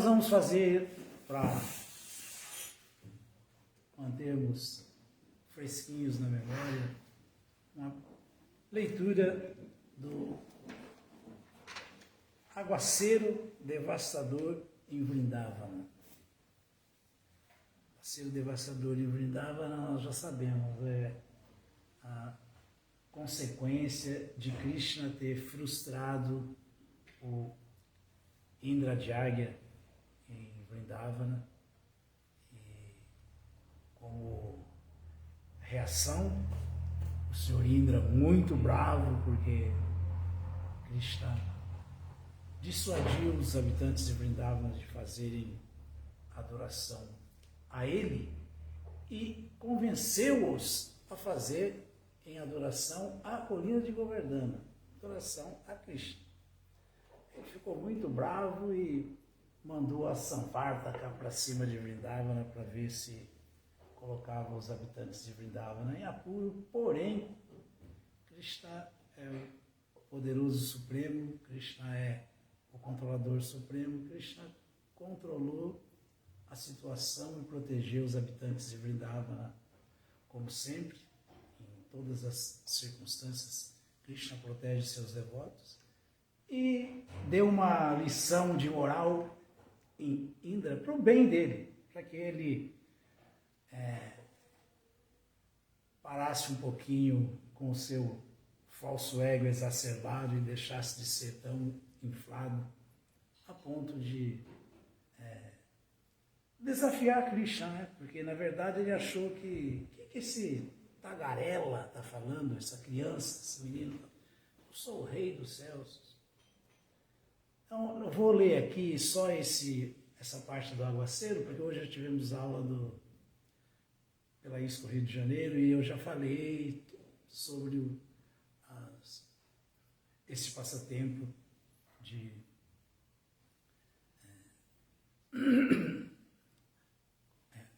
nós vamos fazer para mantermos fresquinhos na memória uma leitura do aguaceiro devastador em Vrindavana. Aguaceiro devastador em Vrindavana, nós já sabemos, é a consequência de Krishna ter frustrado o Indrajagya em Vrindavana, e como reação, o Senhor Indra, muito bravo, porque Krishna dissuadiu os habitantes de Vrindavana de fazerem adoração a ele e convenceu-os a fazer em adoração à colina de Govardhana, adoração a Krishna. Ele ficou muito bravo e mandou a Samvartaka para cima de Vrindavana para ver se colocava os habitantes de Vrindavana em apuro, porém, Krishna é o poderoso supremo, Krishna é o controlador supremo, Krishna controlou a situação e protegeu os habitantes de Vrindavana, como sempre, em todas as circunstâncias, Krishna protege seus devotos, e deu uma lição de moral em Indra para o bem dele, para que ele parasse um pouquinho com o seu falso ego exacerbado e deixasse de ser tão inflado a ponto de desafiar Krishna, né? Porque na verdade ele achou que esse tagarela está falando, essa criança, esse menino, eu sou o rei dos céus. Então eu vou ler aqui só essa parte do aguaceiro, porque hoje já tivemos aula pela ISCO Rio de Janeiro e eu já falei sobre esse passatempo de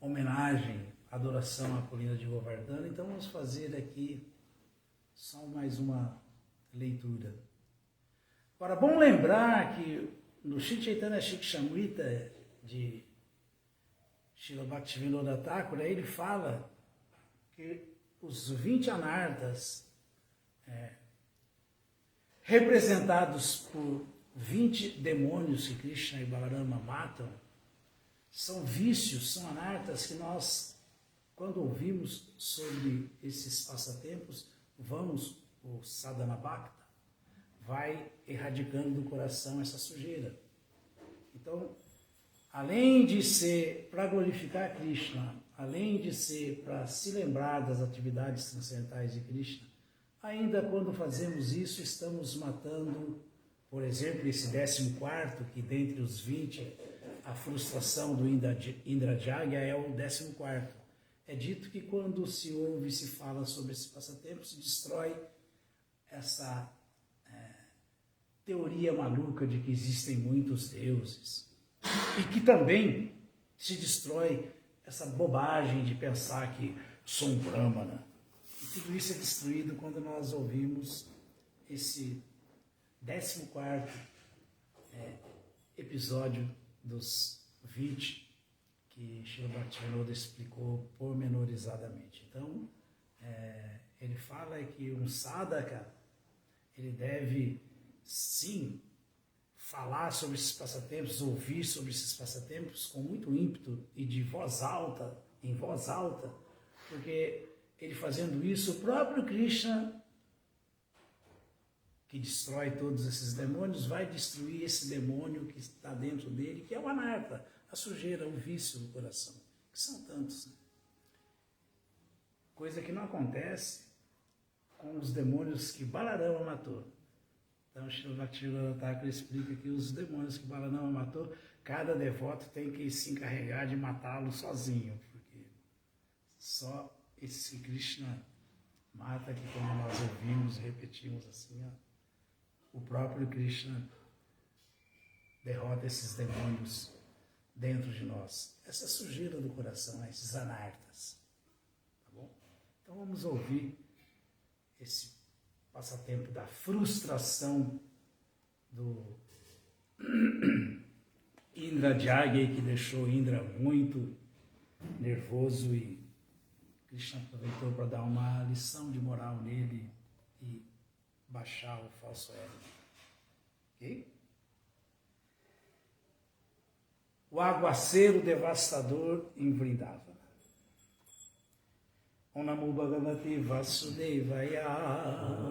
homenagem, adoração à colina de Govardhana. Então vamos fazer aqui só mais uma leitura. Agora, bom lembrar que no Shri Chaitanya Shikshamrita de Srila Bhaktivinoda Thakur, ele fala que os 20 anartas representados por 20 demônios que Krishna e Balarama matam, são vícios, são anartas que nós, quando ouvimos sobre esses passatempos, o Sadhana Bhakta vai erradicando do coração essa sujeira. Então, além de ser para glorificar Krishna, além de ser para se lembrar das atividades transcendentais de Krishna, ainda quando fazemos isso, estamos matando, por exemplo, esse 14º, que dentre os 20, a frustração do Indrajagya é o 14º. É dito que quando se ouve e se fala sobre esse passatempo, se destrói essa teoria maluca de que existem muitos deuses. E que também se destrói essa bobagem de pensar que sou um Brahmana. E tudo isso é destruído quando nós ouvimos esse 14º episódio dos 20 que Srila Bhaktivinoda explicou pormenorizadamente. Então, ele fala que um sadhaka, ele deve, sim, falar sobre esses passatempos, ouvir sobre esses passatempos com muito ímpeto e de voz alta, em voz alta, porque ele fazendo isso, o próprio Krishna, que destrói todos esses demônios, vai destruir esse demônio que está dentro dele, que é o anarta, a sujeira, o vício do coração, que são tantos, né? Coisa que não acontece com os demônios que Balarama matou. Então, Srila Bhaktivinoda Thakur explica que os demônios que Balarama matou, cada devoto tem que se encarregar de matá-lo sozinho, porque só esse Krishna mata, que quando nós ouvimos, repetimos assim, o próprio Krishna derrota esses demônios dentro de nós. Essa sujeira do coração, esses anartas. Tá bom? Então vamos ouvir esse passatempo da frustração do Indra Jaggi, que deixou Indra muito nervoso, e Krishna aproveitou para dar uma lição de moral nele e baixar o falso ego. Ok? O aguaceiro devastador em Vrindavana. Om Namo Bhagavate Vasudevaya.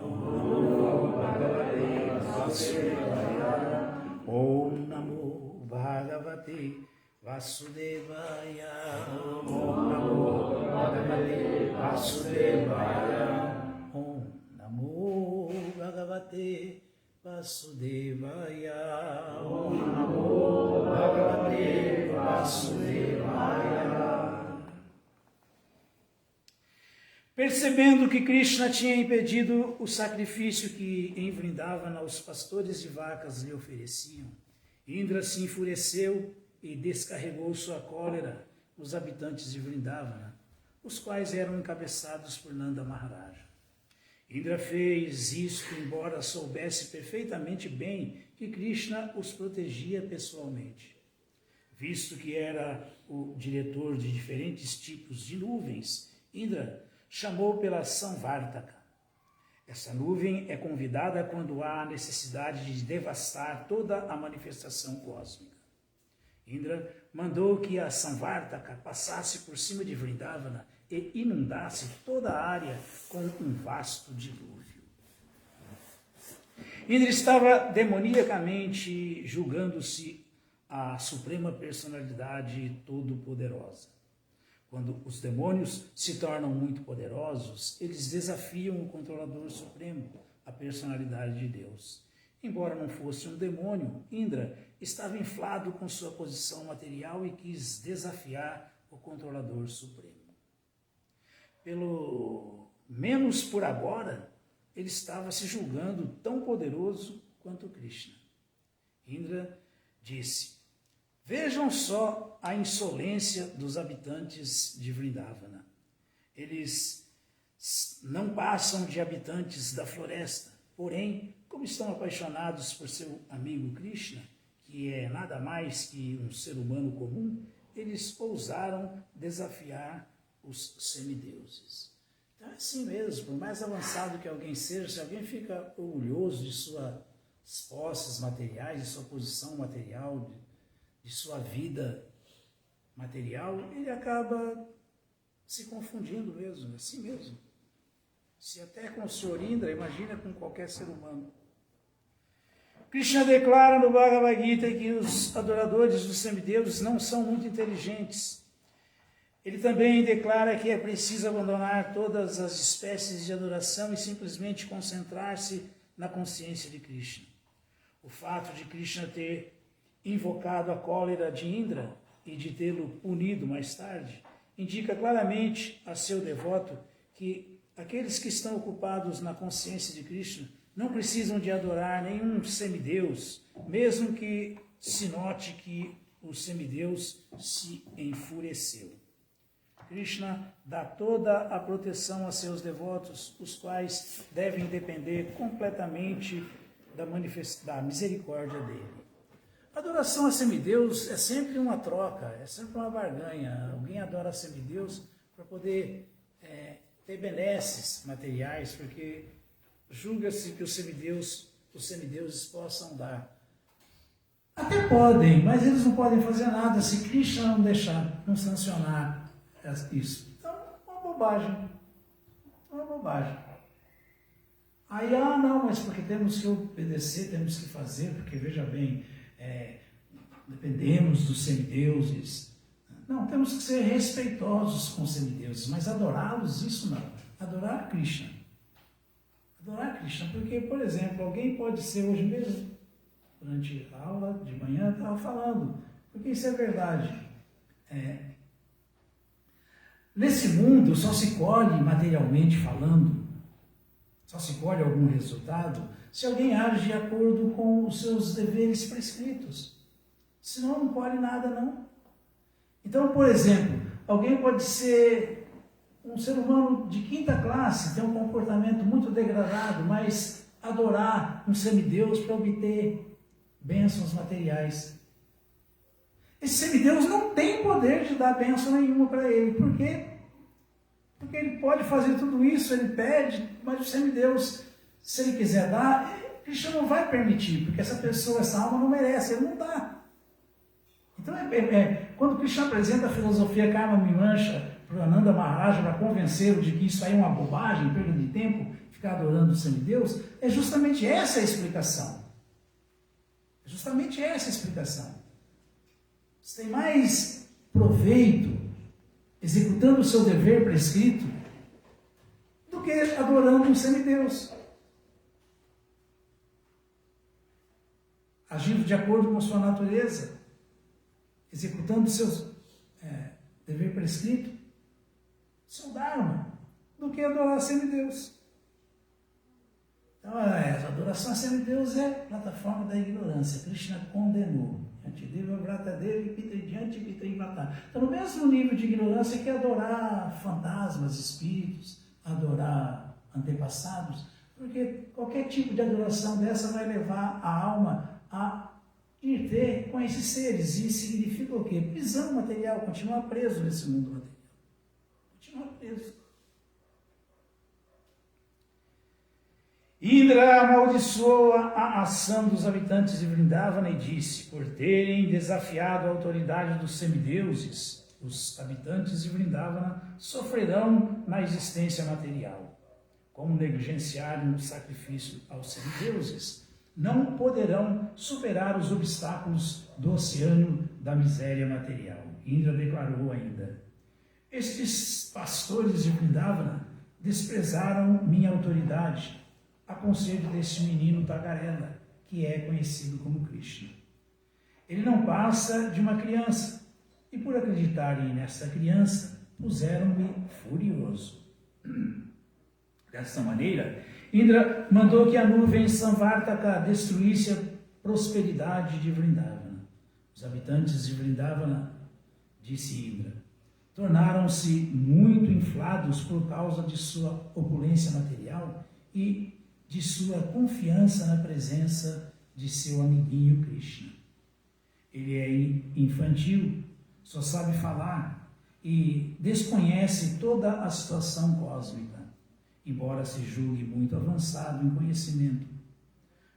Om Namo Bhagavate Vasudevaya. Om Namo Bhagavate Vasudevaya. Om Namo Bhagavate Vasudevaya. Om Namo Bhagavate Vasudevaya. Percebendo que Krishna tinha impedido o sacrifício que em Vrindavana os pastores de vacas lhe ofereciam, Indra se enfureceu e descarregou sua cólera nos habitantes de Vrindavana, os quais eram encabeçados por Nanda Maharaja. Indra fez isto embora soubesse perfeitamente bem que Krishna os protegia pessoalmente. Visto que era o diretor de diferentes tipos de nuvens, Indra chamou pela Samvartaka. Essa nuvem é convidada quando há necessidade de devastar toda a manifestação cósmica. Indra mandou que a Samvartaka passasse por cima de Vrindavana e inundasse toda a área com um vasto dilúvio. Indra estava demoniacamente julgando-se a suprema personalidade todo-poderosa. Quando os demônios se tornam muito poderosos, eles desafiam o controlador supremo, a personalidade de Deus. Embora não fosse um demônio, Indra estava inflado com sua posição material e quis desafiar o controlador supremo. Pelo menos por agora, ele estava se julgando tão poderoso quanto Krishna. Indra disse: vejam só a insolência dos habitantes de Vrindavana. Eles não passam de habitantes da floresta, porém, como estão apaixonados por seu amigo Krishna, que é nada mais que um ser humano comum, eles ousaram desafiar os semideuses. Então é assim mesmo, por mais avançado que alguém seja, se alguém fica orgulhoso de suas posses materiais, de sua posição material, de sua vida material, ele acaba se confundindo mesmo, assim mesmo. Se até com o Sr. Indra, imagina com qualquer ser humano. Krishna declara no Bhagavad Gita que os adoradores dos semideuses não são muito inteligentes. Ele também declara que é preciso abandonar todas as espécies de adoração e simplesmente concentrar-se na consciência de Krishna. O fato de Krishna ter invocado a cólera de Indra e de tê-lo punido mais tarde, indica claramente a seu devoto que aqueles que estão ocupados na consciência de Krishna não precisam de adorar nenhum semideus, mesmo que se note que o semideus se enfureceu. Krishna dá toda a proteção a seus devotos, os quais devem depender completamente da misericórdia dele. A adoração a semideus é sempre uma troca, é sempre uma barganha. Alguém adora a semideus para poder ter benesses materiais, porque julga-se que os semideuses possam dar. Até podem, mas eles não podem fazer nada se Krishna não deixar, não sancionar isso. Então, é uma bobagem. É uma bobagem. Aí, não, mas porque temos que obedecer, temos que fazer, porque veja bem, dependemos dos semideuses. Não, temos que ser respeitosos com os semideuses, mas adorá-los, isso não. Adorar Krishna. Adorar Krishna, porque, por exemplo, alguém pode ser hoje mesmo, durante a aula de manhã, estava falando, porque isso é verdade. Nesse mundo só se colhe, materialmente falando, só se colhe algum resultado se alguém age de acordo com os seus deveres prescritos. Senão não colhe nada, não. Então, por exemplo, alguém pode ser um ser humano de quinta classe, ter um comportamento muito degradado, mas adorar um semideus para obter bênçãos materiais. Esse semideus não tem poder de dar bênção nenhuma para ele. Por quê? Porque ele pode fazer tudo isso, ele pede, mas o semideus, se ele quiser dar, Krishna não vai permitir, porque essa pessoa, essa alma não merece, ele não dá. Então, quando Krishna apresenta a filosofia Karma Mimamsa para o Ananda Maharaja, para convencê-lo de que isso aí é uma bobagem, perda de tempo, ficar adorando o semideus, é justamente essa a explicação. É justamente essa a explicação. Você tem mais proveito executando o seu dever prescrito do que adorando um semideus. Agindo de acordo com a sua natureza, executando o seu dever prescrito, seu dharma, do que adorar semideus. Então, a adoração a semideus é a plataforma da ignorância. Krishna condenou. Então, no mesmo nível de ignorância que adorar fantasmas, espíritos, adorar antepassados, porque qualquer tipo de adoração dessa vai levar a alma a ir ter com esses seres. E isso significa o quê? Prisão material, continuar preso nesse mundo material. Continuar preso. Indra amaldiçoou a ação dos habitantes de Vrindavana e disse: por terem desafiado a autoridade dos semideuses, os habitantes de Vrindavana sofrerão na existência material. Como negligenciaram o sacrifício aos semideuses, não poderão superar os obstáculos do oceano da miséria material. Indra declarou ainda: estes pastores de Vrindavana desprezaram minha autoridade, a conselho desse menino tagarela, que é conhecido como Krishna. Ele não passa de uma criança, e por acreditarem nesta criança, puseram-me furioso. Dessa maneira, Indra mandou que a nuvem Samvartaka destruísse a prosperidade de Vrindavana. Os habitantes de Vrindavana, disse Indra, tornaram-se muito inflados por causa de sua opulência material e de sua confiança na presença de seu amiguinho Krishna. Ele é infantil, só sabe falar e desconhece toda a situação cósmica, embora se julgue muito avançado em conhecimento.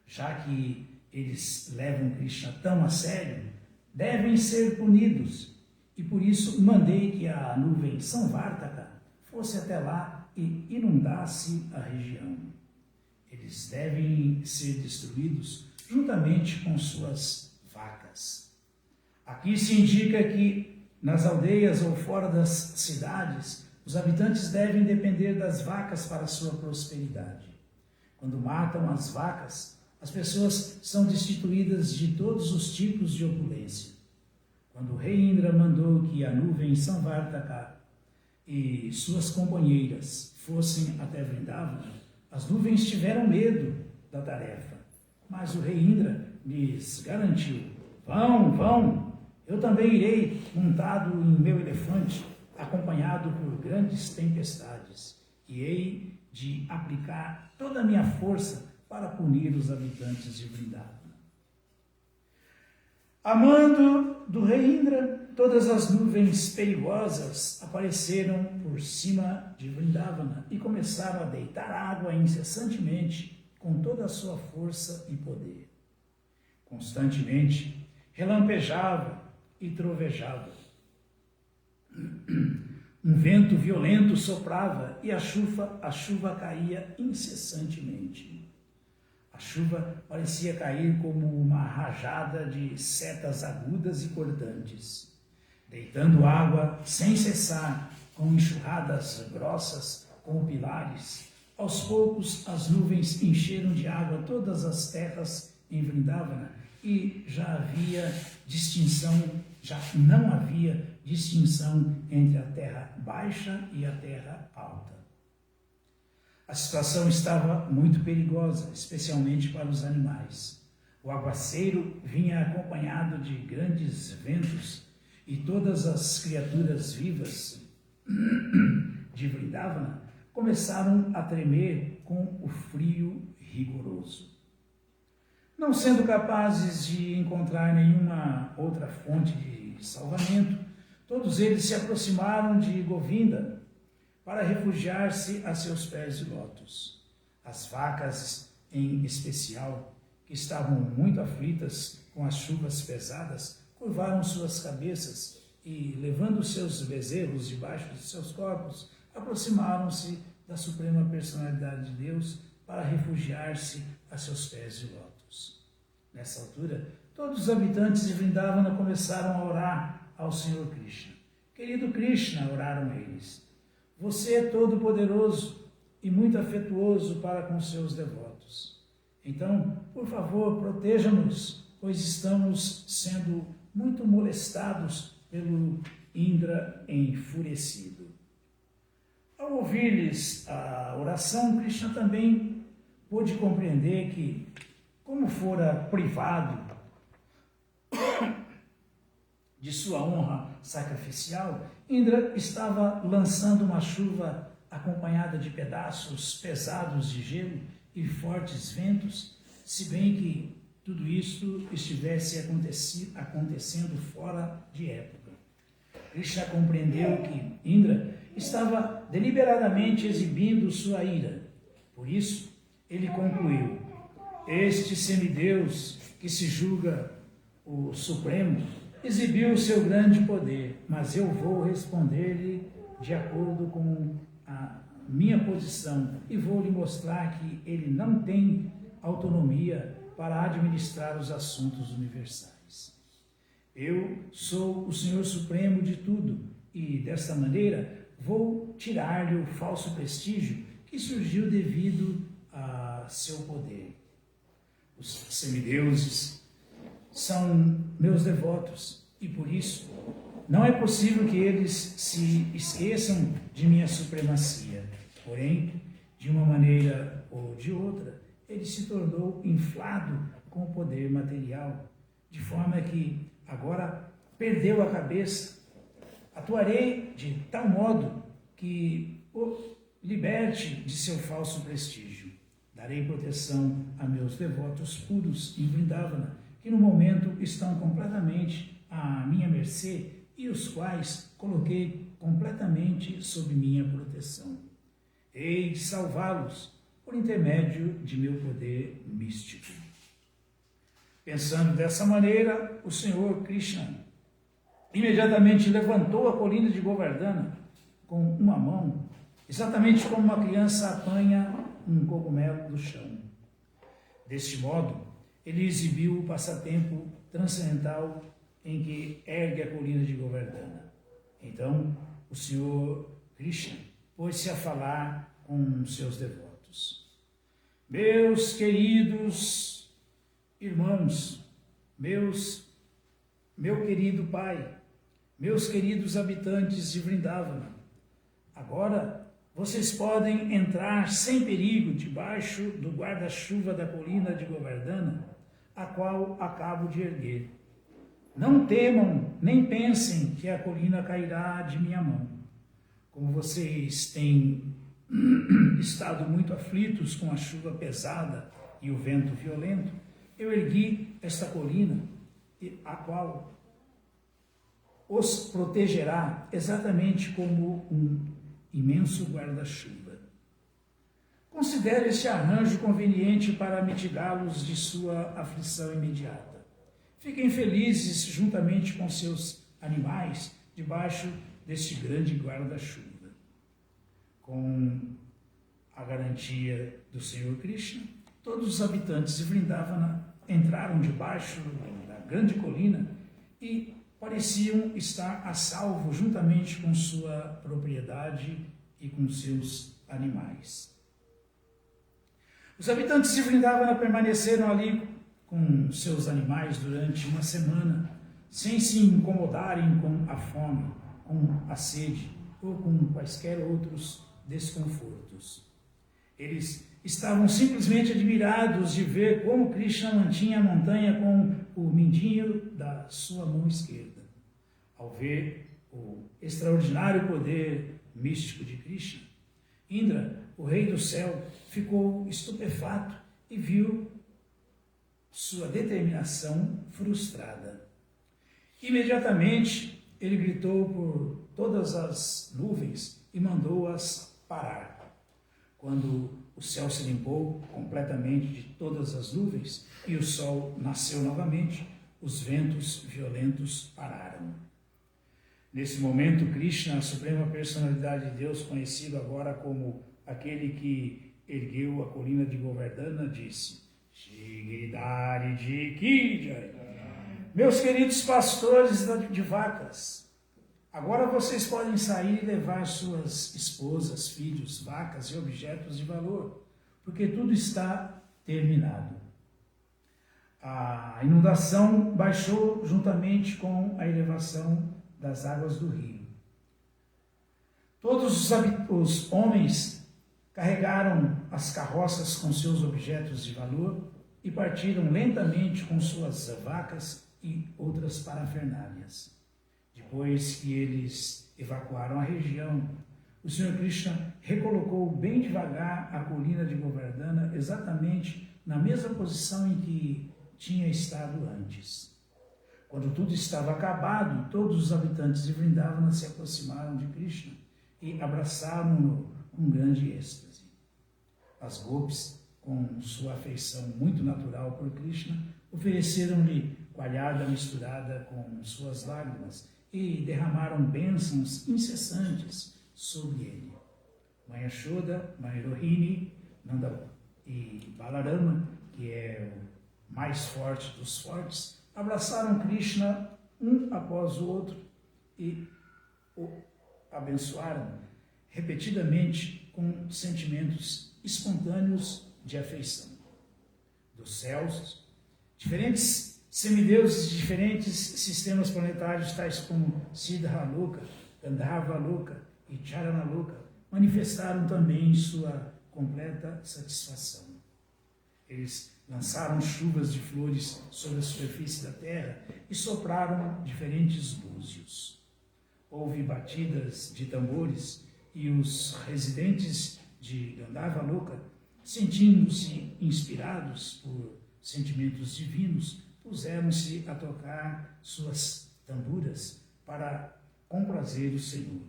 Já que eles levam Krishna tão a sério, devem ser punidos, e por isso mandei que a nuvem Samvartaka fosse até lá e inundasse a região. Eles devem ser destruídos juntamente com suas vacas. Aqui se indica que nas aldeias ou fora das cidades, os habitantes devem depender das vacas para sua prosperidade. Quando matam as vacas, as pessoas são destituídas de todos os tipos de opulência. Quando o rei Indra mandou que a nuvem Samvartaka e suas companheiras fossem até Vrindavana, as nuvens tiveram medo da tarefa, mas o rei Indra lhes garantiu: vão, eu também irei montado em meu elefante, acompanhado por grandes tempestades, e hei de aplicar toda a minha força para punir os habitantes de Vrindavana. A mando do rei Indra, todas as nuvens perigosas apareceram por cima de Vrindavana e começaram a deitar água incessantemente com toda a sua força e poder. Constantemente relampejava e trovejava. Um vento violento soprava e a chuva caía incessantemente. A chuva parecia cair como uma rajada de setas agudas e cortantes, deitando água sem cessar, com enxurradas grossas como pilares. Aos poucos, as nuvens encheram de água todas as terras em Vrindavana e já não havia distinção entre a terra baixa e a terra alta. A situação estava muito perigosa, especialmente para os animais. O aguaceiro vinha acompanhado de grandes ventos e todas as criaturas vivas de Vrindavana começaram a tremer com o frio rigoroso. Não sendo capazes de encontrar nenhuma outra fonte de de salvamento, todos eles se aproximaram de Govinda para refugiar-se a seus pés de lótus. As vacas, em especial, que estavam muito aflitas com as chuvas pesadas, curvaram suas cabeças e, levando seus bezerros debaixo de seus corpos, aproximaram-se da suprema personalidade de Deus para refugiar-se a seus pés de lótus. Nessa altura, todos os habitantes de Vrindavana começaram a orar ao Senhor Krishna. Querido Krishna, oraram eles, você é todo-poderoso e muito afetuoso para com seus devotos. Então, por favor, proteja-nos, pois estamos sendo muito molestados pelo Indra enfurecido. Ao ouvir-lhes a oração, Krishna também pôde compreender que, como fora privado de sua honra sacrificial, Indra estava lançando uma chuva acompanhada de pedaços pesados de gelo e fortes ventos, se bem que tudo isso estivesse acontecendo fora de época. Krishna compreendeu que Indra estava deliberadamente exibindo sua ira. Por isso, ele concluiu: este semideus que se julga o Supremo exibiu seu grande poder, mas eu vou responder-lhe de acordo com a minha posição e vou lhe mostrar que ele não tem autonomia para administrar os assuntos universais. Eu sou o Senhor Supremo de tudo e, desta maneira, vou tirar-lhe o falso prestígio que surgiu devido a seu poder. Os semideuses são meus devotos e, por isso, não é possível que eles se esqueçam de minha supremacia. Porém, de uma maneira ou de outra, ele se tornou inflado com o poder material, de forma que agora perdeu a cabeça. Atuarei de tal modo que o liberte de seu falso prestígio. Darei proteção a meus devotos puros em Vrindavana, que no momento estão completamente à minha mercê e os quais coloquei completamente sob minha proteção. Hei de salvá-los por intermédio de meu poder místico. Pensando dessa maneira, o Senhor Krishna imediatamente levantou a colina de Govardhana com uma mão, exatamente como uma criança apanha um cogumelo do chão. Deste modo, ele exibiu o passatempo transcendental em que ergue a colina de Govardhana. Então, o Senhor Krishna pôs-se a falar com seus devotos. Meus queridos irmãos, meu querido Pai, meus queridos habitantes de Vrindavana, agora vocês podem entrar sem perigo debaixo do guarda-chuva da colina de Govardhana, a qual acabo de erguer. Não temam, nem pensem que a colina cairá de minha mão. Como vocês têm estado muito aflitos com a chuva pesada e o vento violento, eu ergui esta colina, a qual os protegerá exatamente como um imenso guarda-chuva. Considere este arranjo conveniente para mitigá-los de sua aflição imediata. Fiquem felizes juntamente com seus animais debaixo deste grande guarda-chuva. Com a garantia do Senhor Krishna, todos os habitantes de Vrindavana entraram debaixo da grande colina e pareciam estar a salvo juntamente com sua propriedade e com seus animais. Os habitantes de Vrindavana permaneceram ali com seus animais durante uma semana, sem se incomodarem com a fome, com a sede ou com quaisquer outros desconfortos. Eles estavam simplesmente admirados de ver como Krishna mantinha a montanha com o mindinho da sua mão esquerda. Ao ver o extraordinário poder místico de Krishna, Indra, o rei do céu, ficou estupefato e viu sua determinação frustrada. Imediatamente ele gritou por todas as nuvens e mandou-as parar. Quando o céu se limpou completamente de todas as nuvens e o sol nasceu novamente, os ventos violentos pararam. Nesse momento, Krishna, a suprema personalidade de Deus, conhecido agora como aquele que ergueu a colina de Govardhana, disse: Shri Giridhari Ji Ki Jai. Meus queridos pastores de vacas, agora vocês podem sair e levar suas esposas, filhos, vacas e objetos de valor, porque tudo está terminado. A inundação baixou juntamente com a elevação das águas do rio. Todos os homens carregaram as carroças com seus objetos de valor e partiram lentamente com suas vacas e outras parafernálias. Depois que eles evacuaram a região, o Sr. Krishna recolocou bem devagar a colina de Govardhana exatamente na mesma posição em que tinha estado antes. Quando tudo estava acabado, todos os habitantes de Vrindavana se aproximaram de Krishna e abraçaram-no com grande êxtase. As gopis, com sua afeição muito natural por Krishna, ofereceram-lhe coalhada misturada com suas lágrimas e derramaram bênçãos incessantes sobre ele. Mãe Yashoda, Mãe Rohini, Nanda e Balarama, que é o mais forte dos fortes, abraçaram Krishna um após o outro e o abençoaram repetidamente com sentimentos espontâneos de afeição. Dos céus, diferentes semideuses de diferentes sistemas planetários, tais como Siddhaloka, Gandharvaloka e Charanaloka, manifestaram também sua completa satisfação. Eles lançaram chuvas de flores sobre a superfície da terra e sopraram diferentes búzios. Houve batidas de tambores e os residentes de Gandharvaloka, sentindo-se inspirados por sentimentos divinos, puseram-se a tocar suas tamburas para comprazer o Senhor.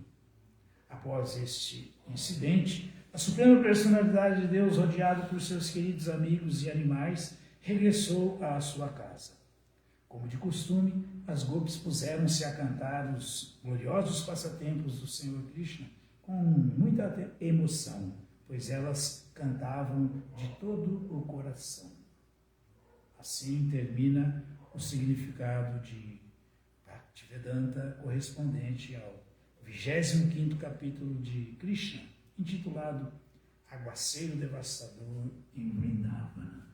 Após este incidente, a Suprema Personalidade de Deus, rodeado por seus queridos amigos e animais, regressou à sua casa. Como de costume, as gopis puseram-se a cantar os gloriosos passatempos do Senhor Krishna com muita emoção, pois elas cantavam de todo o coração. Assim termina o significado de Bhaktivedanta correspondente ao 25º capítulo de Krishna, intitulado Aguaceiro Devastador em Vrindavana.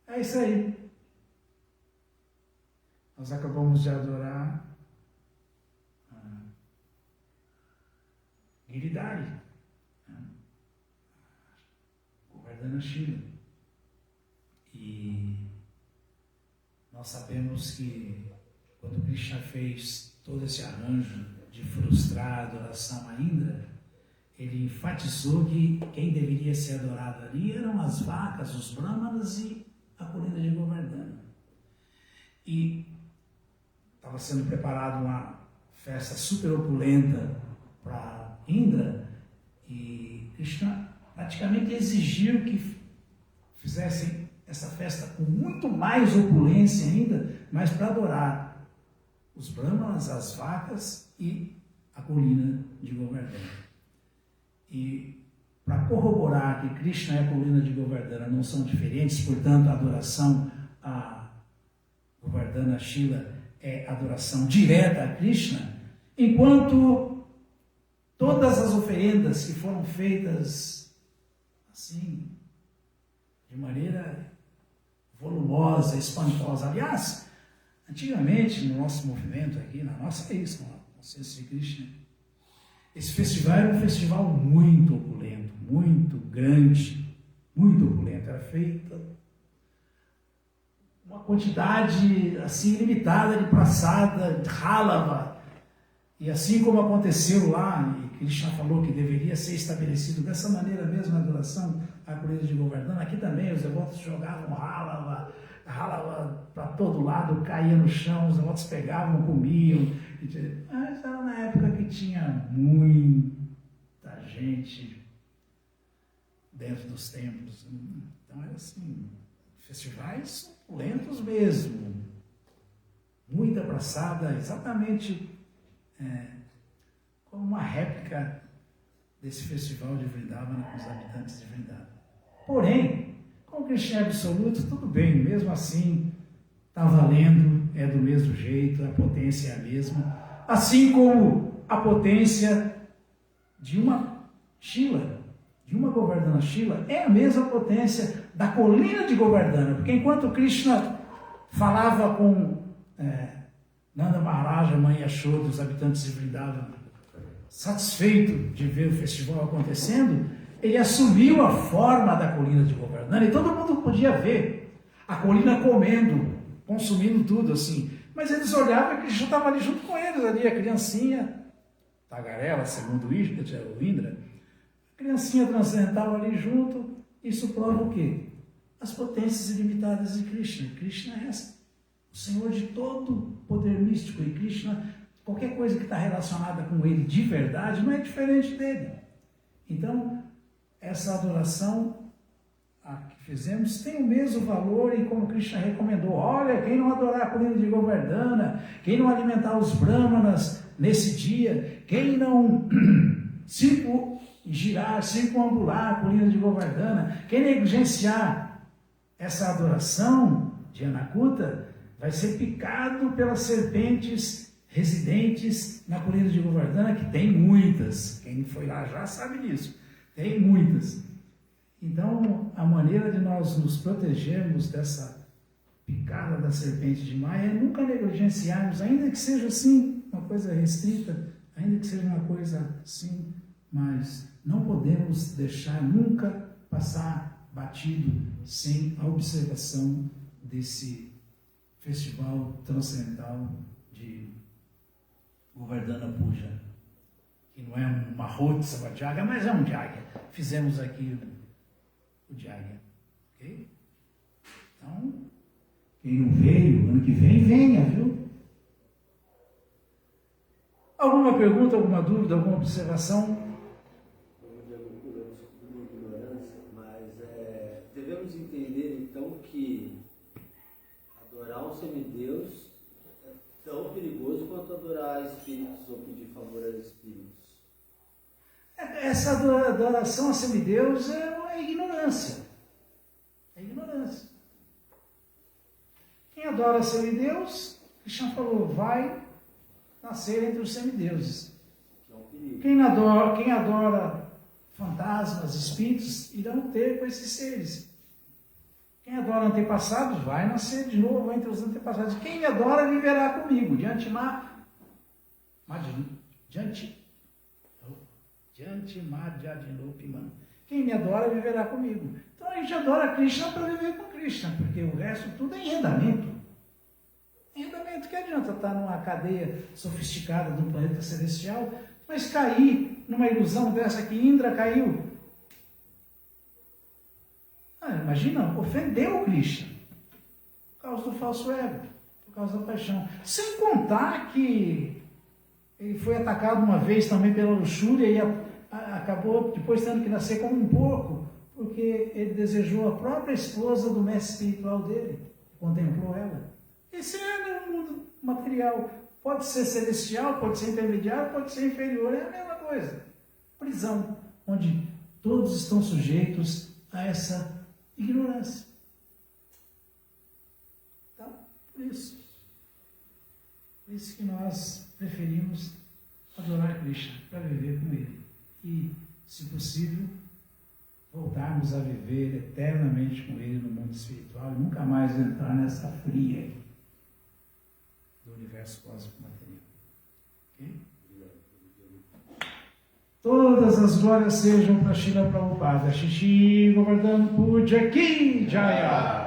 É isso aí. Nós acabamos de adorar Giridhari, Govardhana Shila. E nós sabemos que quando Krishna fez todo esse arranjo de frustrar a adoração a Indra, ele enfatizou que quem deveria ser adorado ali eram as vacas, os brahmanas e a colina de Govardhana. E estava sendo preparada uma festa super opulenta para Indra, e Krishna praticamente exigiu que fizessem essa festa com muito mais opulência ainda, mas para adorar os brahmanas, as vacas e a colina de Govardhana. E para corroborar que Krishna e a colina de Govardhana não são diferentes, portanto a adoração a Govardhana Shila é adoração direta a Krishna, enquanto todas as oferendas que foram feitas assim, de maneira volumosa, espantosa. Aliás, antigamente, no nosso movimento aqui, na nossa raiz, com a consciência de Krishna, esse festival era um festival muito opulento, muito grande, muito opulento. Era feita uma quantidade assim ilimitada de praçada, de hálava. E assim como aconteceu lá, e Krishna falou que deveria ser estabelecido dessa maneira mesmo a adoração à colina de Govardhana. Aqui também os devotos jogavam ralava para todo lado, caía no chão, os devotos pegavam, comiam. Mas era na época que tinha muita gente dentro dos templos. Então era assim, festivais lentos mesmo. Muita praçada, exatamente como uma réplica desse festival de Vrindavana com os habitantes de Vrindavana. Porém, com o Krishna absoluto, tudo bem, mesmo assim, está valendo, é do mesmo jeito, a potência é a mesma. Assim como a potência de uma Shila, de uma Govardhana Shila, é a mesma potência da colina de Govardhana, porque enquanto Krishna falava com Nanda Maharaja, mãe Yashoda, os habitantes de Vrindavana, satisfeito de ver o festival acontecendo, ele assumiu a forma da colina de Govardhana e todo mundo podia ver a colina comendo, consumindo tudo assim. Mas eles olhavam e Krishna estava ali junto com eles, ali a criancinha, tagarela, segundo o Indra, a criancinha transcendental ali junto. Isso prova o quê? As potências ilimitadas de Krishna. Krishna é o Senhor de todo poder místico, e Krishna, qualquer coisa que está relacionada com ele de verdade, não é diferente dele. Então, essa adoração que fizemos tem o mesmo valor, e como Krishna recomendou, olha, quem não adorar a colina de Govardhana, quem não alimentar os brahmanas nesse dia, quem não circunambular a colina de Govardhana, quem negligenciar essa adoração de Anakuta, vai ser picado pelas serpentes residentes na colina de Govardhana, que tem muitas. Quem foi lá já sabe disso. Tem muitas. Então, a maneira de nós nos protegermos dessa picada da serpente de Maya é nunca negligenciarmos, ainda que seja assim, uma coisa restrita, ainda que seja uma coisa assim, mas não podemos deixar nunca passar batido sem a observação desse festival transcendental de Govardhana Puja, que não é um Mahotsav Jagya, mas é um Jagya. Fizemos aqui o Jagya, ok? Então, quem não veio, ano que vem, venha, viu? Alguma pergunta, alguma dúvida, alguma observação? Devemos entender, então, que adorar um semideus é tão perigoso quanto adorar espíritos ou pedir favor a espíritos. Essa adoração a semideus é uma ignorância. É ignorância. Quem adora semideus, Krishna falou, vai nascer entre os semideuses. É um perigo. Quem adora fantasmas, espíritos, irão ter com esses seres. Quem adora antepassados vai nascer de novo entre os antepassados. Quem me adora viverá comigo. Quem me adora viverá comigo. Então a gente adora Krishna para viver com Krishna, porque o resto tudo é em andamento. Em andamento, que adianta estar numa cadeia sofisticada de um planeta celestial, mas cair numa ilusão dessa que Indra caiu. Imagina, ofendeu o Krishna por causa do falso ego, por causa da paixão. Sem contar que ele foi atacado uma vez também pela luxúria e acabou depois tendo que nascer como um porco, porque ele desejou a própria esposa do mestre espiritual dele, contemplou ela. Esse é o mundo material. Pode ser celestial, pode ser intermediário, pode ser inferior, é a mesma coisa. Prisão, onde todos estão sujeitos a essa ignorância. Então, por isso que nós preferimos adorar Krishna, para viver com Ele. E, se possível, voltarmos a viver eternamente com Ele no mundo espiritual e nunca mais entrar nessa fria do universo cósmico material. Ok? Todas as glórias sejam para Srila Prabhupada. Shri Govardhana Puja Ki Jaya.